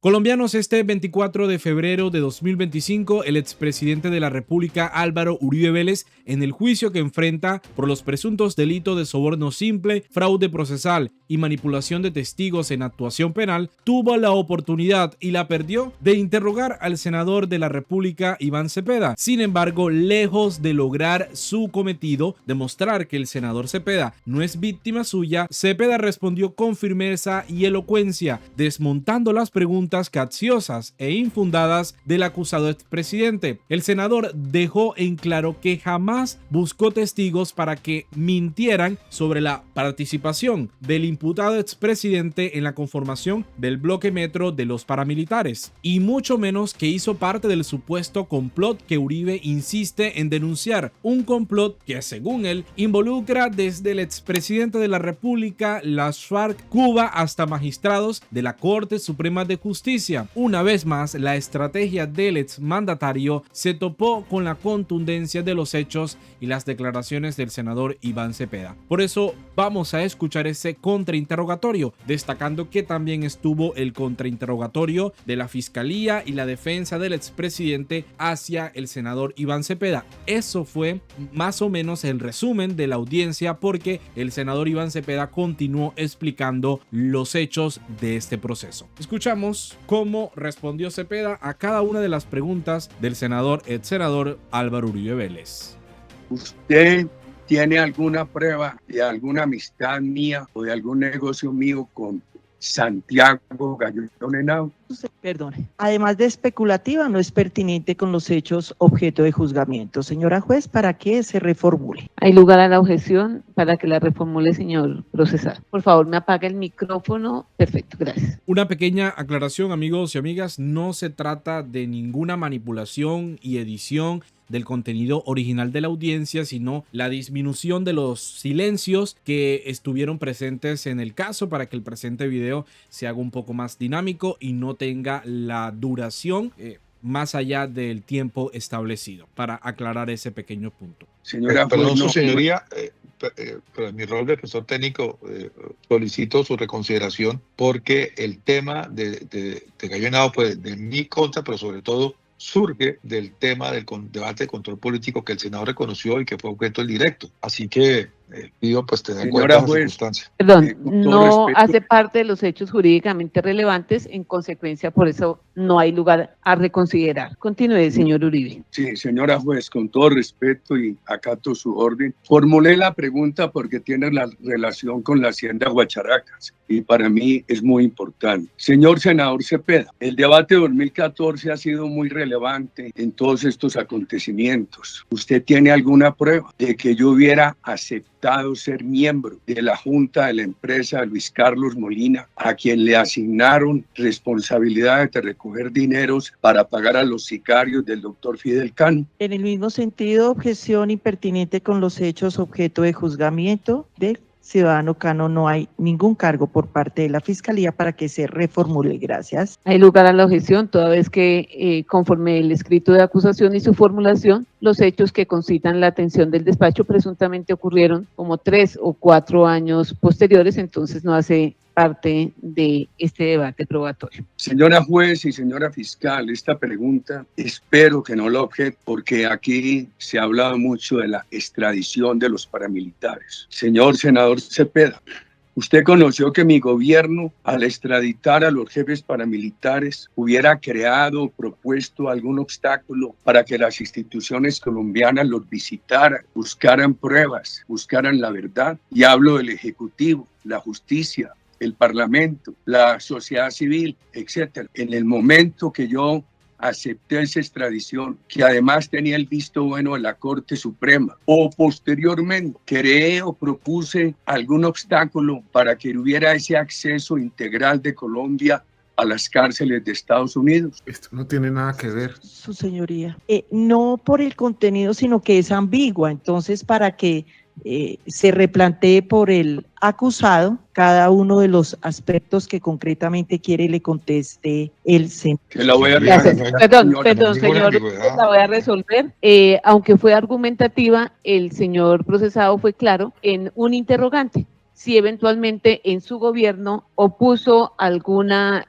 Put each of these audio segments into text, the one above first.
Colombianos, este 24 de febrero de 2025, el expresidente de la República, Álvaro Uribe Vélez, en el juicio que enfrenta por los presuntos delitos de soborno simple, fraude procesal y manipulación de testigos en actuación penal, tuvo la oportunidad y la perdió de interrogar al senador de la República, Iván Cepeda. Sin embargo, lejos de lograr su cometido, demostrar que el senador Cepeda no es víctima suya, Cepeda respondió con firmeza y elocuencia, desmontando las preguntas capciosas e infundadas del acusado expresidente. El senador dejó en claro que jamás buscó testigos para que mintieran sobre la participación del imputado expresidente en la conformación del bloque metro de los paramilitares, y mucho menos que hizo parte del supuesto complot que Uribe insiste en denunciar, un complot que, según él, involucra desde el expresidente de la República, las FARC, Cuba, hasta magistrados de la Corte Suprema de Justicia. Una vez más, la estrategia del exmandatario se topó con la contundencia de los hechos y las declaraciones del senador Iván Cepeda. Por eso vamos a escuchar ese contrainterrogatorio, destacando que también estuvo el contrainterrogatorio de la Fiscalía y la defensa del expresidente hacia el senador Iván Cepeda. Eso fue más o menos el resumen de la audiencia, porque el senador Iván Cepeda continuó explicando los hechos de este proceso. Escuchamos cómo respondió Cepeda a cada una de las preguntas del ex senador Álvaro Uribe Vélez. ¿Usted tiene alguna prueba de alguna amistad mía o de algún negocio mío con Santiago Gallón Henao? Perdone. Además de especulativa, no es pertinente con los hechos objeto de juzgamiento. Señora juez, ¿para qué se reformule? Hay lugar a la objeción para que la reformule, señor procesal. Por favor, me apaga el micrófono. Perfecto, gracias. Una pequeña aclaración, amigos y amigas, no se trata de ninguna manipulación y edición del contenido original de la audiencia, sino la disminución de los silencios que estuvieron presentes en el caso para que el presente video se haga un poco más dinámico y no tenga la duración más allá del tiempo establecido, para aclarar ese pequeño punto. Señora, perdón, su señoría, pero en mi rol de profesor técnico solicito su reconsideración, porque el tema de Gallón Henao, pues de mi contra, pero sobre todo surge del tema del debate de control político que el Senado reconoció y que fue objeto del directo. Así que pido pues tener en cuenta esa circunstancia. Perdón, no hace parte de los hechos jurídicamente relevantes, en consecuencia por eso no hay lugar a reconsiderar. Continúe, señor Uribe. Sí, señora juez, con todo respeto y acato su orden, formulé la pregunta porque tiene la relación con la hacienda Guacharacas y para mí es muy importante. Señor senador Cepeda, el debate de 2014 ha sido muy relevante en todos estos acontecimientos. ¿Usted tiene alguna prueba de que yo hubiera aceptado ser miembro de la junta de la empresa Luis Carlos Molina, a quien le asignaron responsabilidades de recoger dineros para pagar a los sicarios del doctor Fidel Cano? En el mismo sentido, objeción impertinente con los hechos objeto de juzgamiento del ciudadano Cano. No hay ningún cargo por parte de la Fiscalía para que se reformule. Gracias. Hay lugar a la objeción, toda vez que conforme el escrito de acusación y su formulación, los hechos que concitan la atención del despacho presuntamente ocurrieron como 3 o 4 años posteriores, entonces no hace parte de este debate probatorio. Señora juez y señora fiscal, esta pregunta espero que no la objete, porque aquí se ha hablado mucho de la extradición de los paramilitares. Señor senador Cepeda, ¿usted conoció que mi gobierno, al extraditar a los jefes paramilitares, hubiera creado o propuesto algún obstáculo para que las instituciones colombianas los visitaran, buscaran pruebas, buscaran la verdad? Y hablo del Ejecutivo, la justicia, el Parlamento, la sociedad civil, etcétera. En el momento que yo acepté esa extradición, que además tenía el visto bueno de la Corte Suprema, o posteriormente creé o propuse algún obstáculo para que hubiera ese acceso integral de Colombia a las cárceles de Estados Unidos. Esto no tiene nada que ver. Su señoría, no por el contenido, sino que es ambigua. Entonces, para que se replantee por el acusado cada uno de los aspectos que concretamente quiere y le conteste el senador. Perdón, señor, la voy a resolver. Aunque fue argumentativa, el señor procesado fue claro en un interrogante. si eventualmente en su gobierno opuso alguna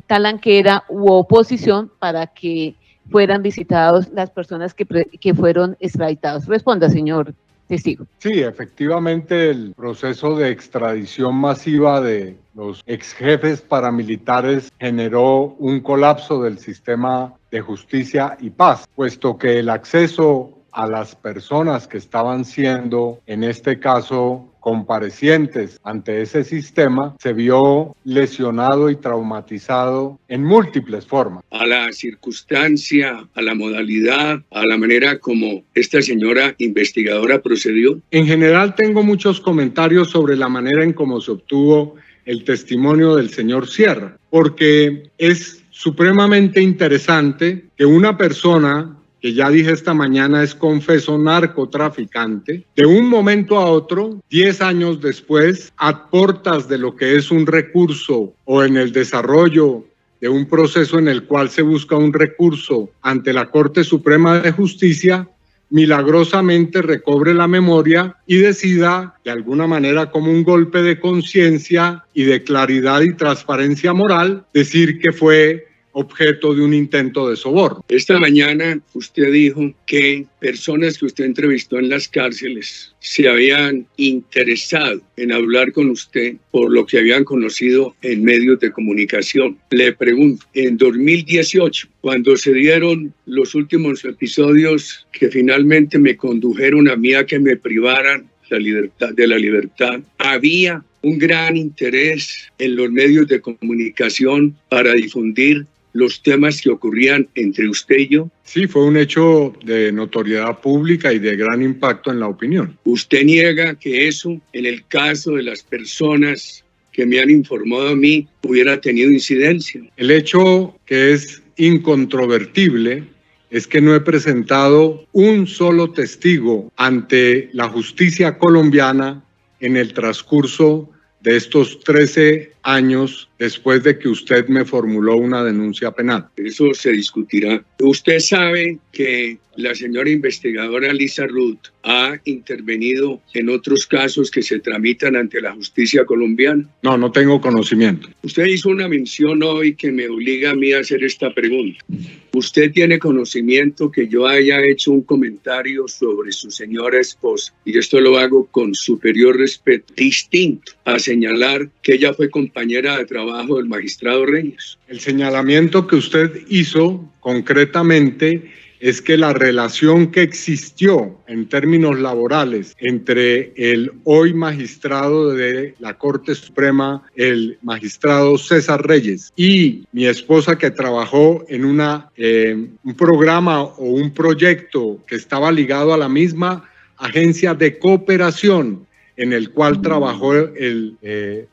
talanquera u oposición para que fueran visitados las personas que fueron extraditados. Responda, señor testigo. Sí, efectivamente el proceso de extradición masiva de los ex jefes paramilitares generó un colapso del sistema de justicia y paz, puesto que el acceso a las personas que estaban siendo, en este caso, comparecientes ante ese sistema, se vio lesionado y traumatizado en múltiples formas. A la circunstancia, a la modalidad, a la manera como esta señora investigadora procedió. En general tengo muchos comentarios sobre la manera en cómo se obtuvo el testimonio del señor Sierra, porque es supremamente interesante que una persona que ya dije esta mañana es confeso narcotraficante, de un momento a otro, 10 años después, a portas de lo que es un recurso o en el desarrollo de un proceso en el cual se busca un recurso ante la Corte Suprema de Justicia, milagrosamente recobre la memoria y decida, de alguna manera como un golpe de conciencia y de claridad y transparencia moral, decir que fue objeto de un intento de soborno. Esta mañana usted dijo que personas que usted entrevistó en las cárceles se habían interesado en hablar con usted por lo que habían conocido en medios de comunicación. Le pregunto, en 2018, cuando se dieron los últimos episodios que finalmente me condujeron a mí a que me privaran de la libertad, ¿había un gran interés en los medios de comunicación para difundir los temas que ocurrían entre usted y yo? Sí, fue un hecho de notoriedad pública y de gran impacto en la opinión. ¿Usted niega que eso, en el caso de las personas que me han informado a mí, hubiera tenido incidencia? El hecho que es incontrovertible es que no he presentado un solo testigo ante la justicia colombiana en el transcurso de estos 13 años después de que usted me formuló una denuncia penal. Eso se discutirá. Usted sabe que la señora investigadora Lisa Ruth ha intervenido en otros casos que se tramitan ante la justicia colombiana. No, no tengo conocimiento. Usted hizo una mención hoy que me obliga a mí a hacer esta pregunta. ¿Usted tiene conocimiento que yo haya hecho un comentario sobre su señora esposa? Y esto lo hago con superior respeto, distinto a señalar que ella fue compañera de trabajo del magistrado Reyes. El señalamiento que usted hizo concretamente es que la relación que existió en términos laborales entre el hoy magistrado de la Corte Suprema, el magistrado César Reyes, y mi esposa, que trabajó en un programa o un proyecto que estaba ligado a la misma agencia de cooperación en el cual trabajó el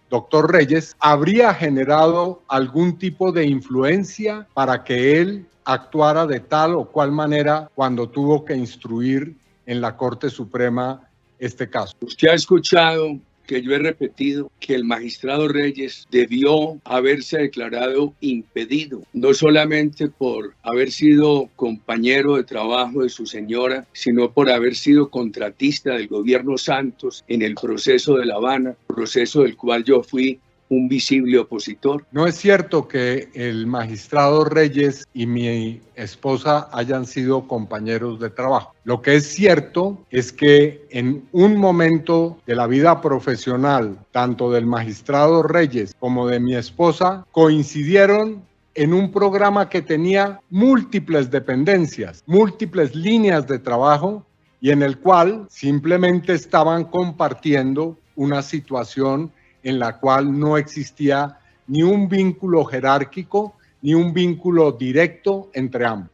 doctor Reyes, habría generado algún tipo de influencia para que él actuara de tal o cual manera cuando tuvo que instruir en la Corte Suprema este caso. Usted ha escuchado que yo he repetido que el magistrado Reyes debió haberse declarado impedido, no solamente por haber sido compañero de trabajo de su señora, sino por haber sido contratista del gobierno Santos en el proceso de La Habana, proceso del cual yo fui un visible opositor. No es cierto que el magistrado Reyes y mi esposa hayan sido compañeros de trabajo. Lo que es cierto es que en un momento de la vida profesional, tanto del magistrado Reyes como de mi esposa, coincidieron en un programa que tenía múltiples dependencias, múltiples líneas de trabajo, y en el cual simplemente estaban compartiendo una situación en la cual no existía ni un vínculo jerárquico ni un vínculo directo entre ambos.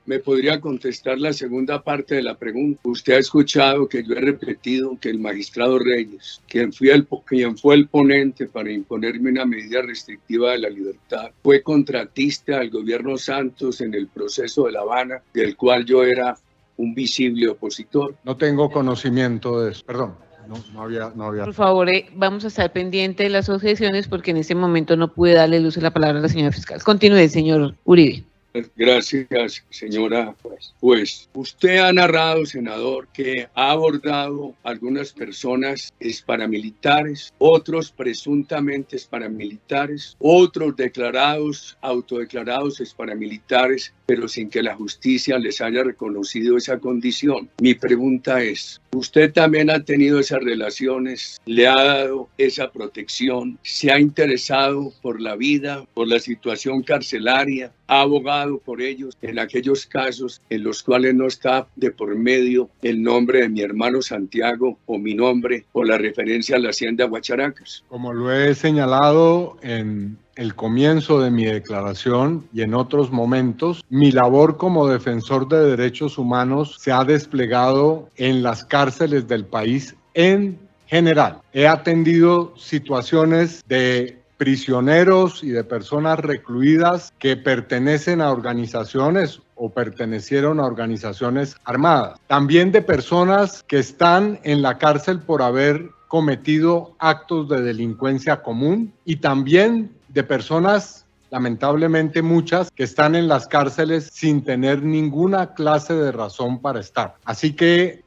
¿Me podría contestar la segunda parte de la pregunta? Usted ha escuchado que yo he repetido que el magistrado Reyes, quien fue el ponente para imponerme una medida restrictiva de la libertad, fue contratista al gobierno Santos en el proceso de La Habana, del cual yo era un visible opositor. No tengo conocimiento de eso, perdón. No había. Por favor, vamos a estar pendientes de las objeciones porque en este momento no pude darle luz a la palabra a la señora fiscal. Continúe, señor Uribe. Gracias, señora juez. Usted ha narrado, senador, que ha abordado algunas personas paramilitares, otros presuntamente paramilitares, otros declarados, autodeclarados paramilitares, pero sin que la justicia les haya reconocido esa condición. Mi pregunta es, ¿usted también ha tenido esas relaciones? ¿Le ha dado esa protección? ¿Se ha interesado por la vida, por la situación carcelaria? ¿Ha abogado por ellos en aquellos casos en los cuales no está de por medio el nombre de mi hermano Santiago o mi nombre o la referencia a la hacienda Guacharacas? Como lo he señalado en el comienzo de mi declaración y en otros momentos, mi labor como defensor de derechos humanos se ha desplegado en las cárceles del país en general. He atendido situaciones de prisioneros y de personas recluidas que pertenecen a organizaciones o pertenecieron a organizaciones armadas. También de personas que están en la cárcel por haber cometido actos de delincuencia común y también de personas, lamentablemente muchas, que están en las cárceles sin tener ninguna clase de razón para estar. Así que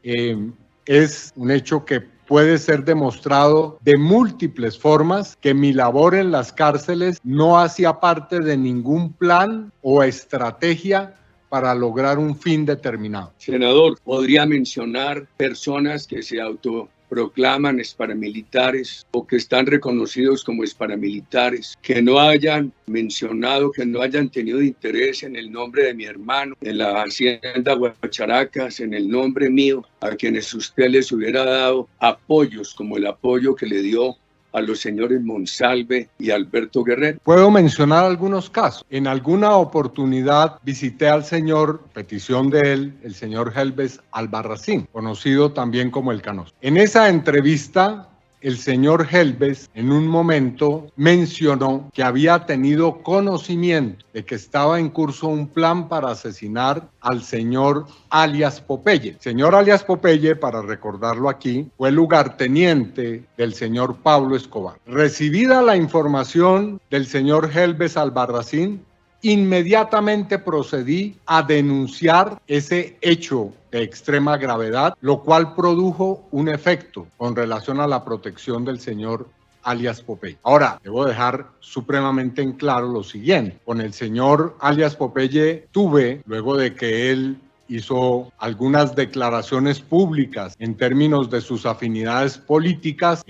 es un hecho que puede ser demostrado de múltiples formas que mi labor en las cárceles no hacía parte de ningún plan o estrategia para lograr un fin determinado. Senador, ¿podría mencionar personas que se autoproclaman paramilitares o que están reconocidos como paramilitares, que no hayan mencionado, que no hayan tenido interés en el nombre de mi hermano, en la hacienda Guacharacas, en el nombre mío, a quienes usted les hubiera dado apoyos como el apoyo que le dio a los señores Monsalve y Alberto Guerrero? Puedo mencionar algunos casos. En alguna oportunidad visité al señor, petición de él, el señor Helves Albarracín, conocido también como El Canoso. En esa entrevista, el señor Helves en un momento mencionó que había tenido conocimiento de que estaba en curso un plan para asesinar al señor alias Popeye. Señor alias Popeye, para recordarlo aquí, fue el lugarteniente del señor Pablo Escobar. Recibida la información del señor Helves Albarracín, inmediatamente procedí a denunciar ese hecho de extrema gravedad, lo cual produjo un efecto con relación a la protección del señor alias Popeye. Ahora, debo dejar supremamente en claro lo siguiente. Con el señor alias Popeye tuve, luego de que él hizo algunas declaraciones públicas en términos de sus afinidades políticas,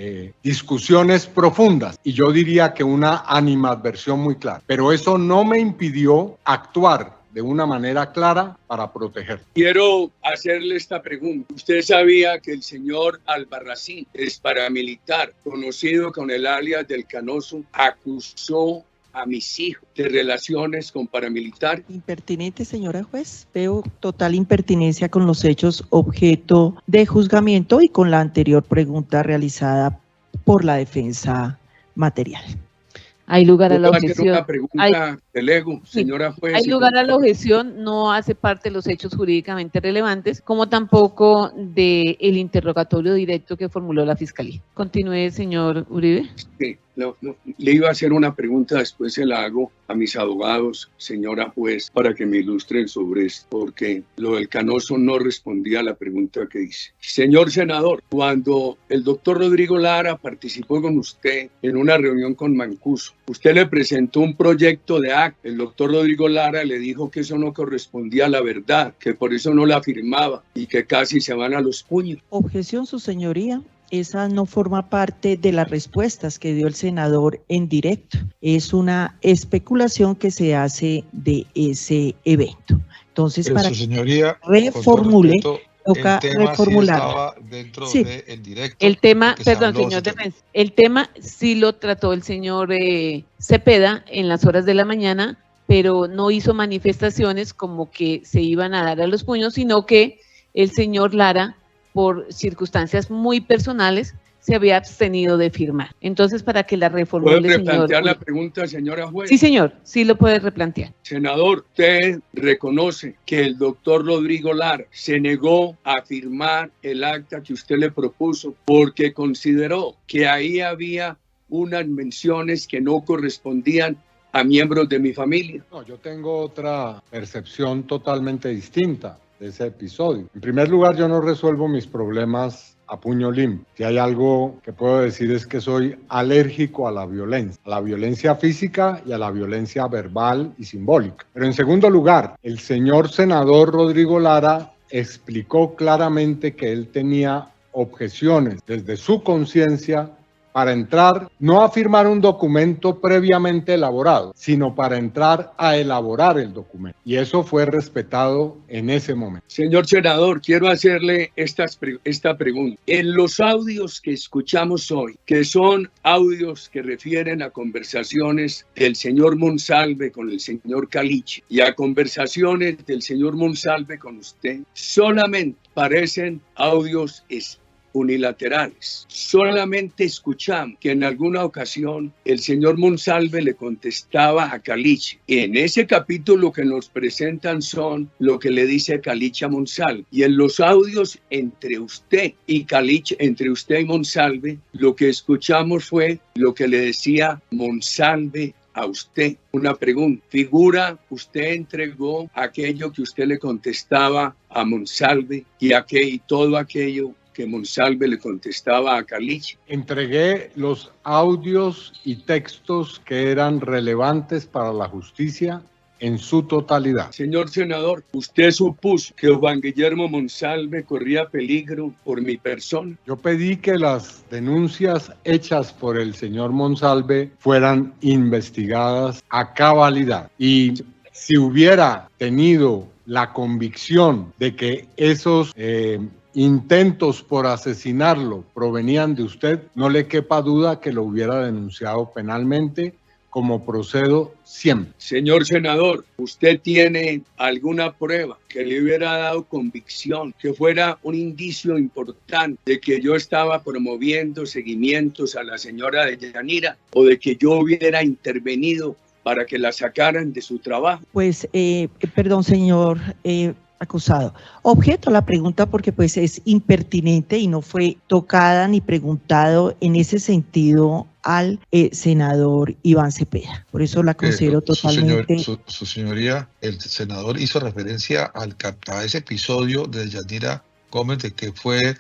discusiones profundas y yo diría que una animadversión muy clara. Pero eso no me impidió actuar de una manera clara para proteger. Quiero hacerle esta pregunta. ¿Usted sabía que el señor Albarracín, paramilitar, conocido con el alias del Canoso, acusó a mis hijos de relaciones con paramilitares? Impertinente, señora juez. Veo total impertinencia con los hechos objeto de juzgamiento y con la anterior pregunta realizada por la defensa material. Hay lugar a la ¿Puedo hacer objeción. una pregunta del ego, señora juez? Hay lugar a la objeción, no hace parte de los hechos jurídicamente relevantes, como tampoco del interrogatorio directo que formuló la Fiscalía. Continúe, señor Uribe. Sí, le iba a hacer una pregunta, después se la hago a mis abogados, señora juez, para que me ilustren sobre esto, porque lo del Canoso no respondía a la pregunta que hice. Señor senador, cuando el doctor Rodrigo Lara participó con usted en una reunión con Mancuso, usted le presentó un proyecto de acta. El doctor Rodrigo Lara le dijo que eso no correspondía a la verdad, que por eso no la firmaba y que casi se van a los puños. Objeción, su señoría. Esa no forma parte de las respuestas que dio el senador en directo. Es una especulación que se hace de ese evento. Entonces, para su señoría, reformule, toca reformular. Sí Sí. del directo. El tema, perdón, señor defensa, el tema sí lo trató el señor Cepeda en las horas de la mañana, pero no hizo manifestaciones como que se iban a dar a los puños, sino que el señor Lara, por circunstancias muy personales, se había abstenido de firmar. Entonces, para que la reformule, ¿Puedo señor. replantear la pregunta, señora juez? Sí, señor, sí lo puede replantear. Senador, usted reconoce que el doctor Rodrigo Lara se negó a firmar el acta que usted le propuso porque consideró que ahí había unas menciones que no correspondían a miembros de mi familia. No, yo tengo otra percepción totalmente distinta de ese episodio. En primer lugar, yo no resuelvo mis problemas a puño limpio. Si hay algo que puedo decir es que soy alérgico a la violencia física y a la violencia verbal y simbólica. Pero en segundo lugar, el señor senador Rodrigo Lara explicó claramente que él tenía objeciones desde su conciencia para entrar, no a firmar un documento previamente elaborado, sino para entrar a elaborar el documento. Y eso fue respetado en ese momento. Señor senador, quiero hacerle esta pregunta. En los audios que escuchamos hoy, que son audios que refieren a conversaciones del señor Monsalve con el señor Caliche y a conversaciones del señor Monsalve con usted, solamente parecen audios unilaterales. Solamente escuchamos que en alguna ocasión el señor Monsalve le contestaba a Caliche. En ese capítulo que nos presentan son lo que le dice Caliche a Monsalve. Y en los audios entre usted y Caliche, entre usted y Monsalve, lo que escuchamos fue lo que le decía Monsalve a usted. Una pregunta. Figura, usted entregó aquello que usted le contestaba a Monsalve y todo aquello que Monsalve le contestaba a Caliche. Entregué los audios y textos que eran relevantes para la justicia en su totalidad. Señor senador, ¿usted supuso que Juan Guillermo Monsalve corría peligro por mi persona? Yo pedí que las denuncias hechas por el señor Monsalve fueran investigadas a cabalidad. Y si hubiera tenido la convicción de que esos intentos por asesinarlo provenían de usted, no le quepa duda que lo hubiera denunciado penalmente, como procedo siempre. Señor senador, ¿usted tiene alguna prueba que le hubiera dado convicción, que fuera un indicio importante de que yo estaba promoviendo seguimientos a la señora Deyanira o de que yo hubiera intervenido para que la sacaran de su trabajo? Pues, perdón, señor acusado. Objeto la pregunta porque pues es impertinente y no fue tocada ni preguntado en ese sentido al senador Iván Cepeda. Por eso la considero totalmente... Su señoría, el senador hizo referencia a ese episodio de Yanira Gómez, de que fue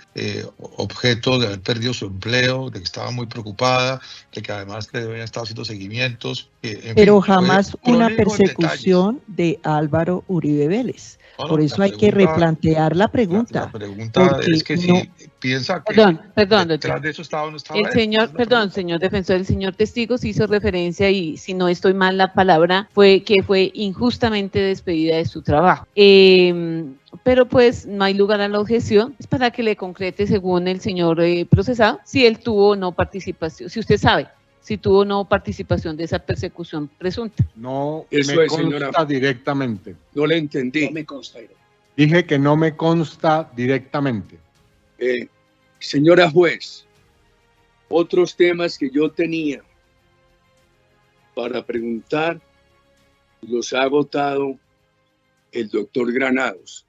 objeto de haber perdido su empleo, de que estaba muy preocupada, de que además le habían estado haciendo seguimientos. Pero jamás una persecución de Álvaro Uribe Vélez. Por eso hay que replantear la pregunta. La pregunta es que si piensa que Perdón, detrás de eso estaba o no estaba. Señor defensor, el señor testigo sí hizo referencia, y si no estoy mal la palabra, fue que fue injustamente despedida de su trabajo. Pero pues no hay lugar a la objeción. Es para que le concrete, según el señor procesado, si él tuvo o no participación, si usted sabe si tuvo o no participación de esa persecución presunta. No Eso me es, consta señora. Directamente. No le entendí. No me consta. Dije que no me consta directamente. Señora juez, otros temas que yo tenía para preguntar los ha agotado el doctor Granados.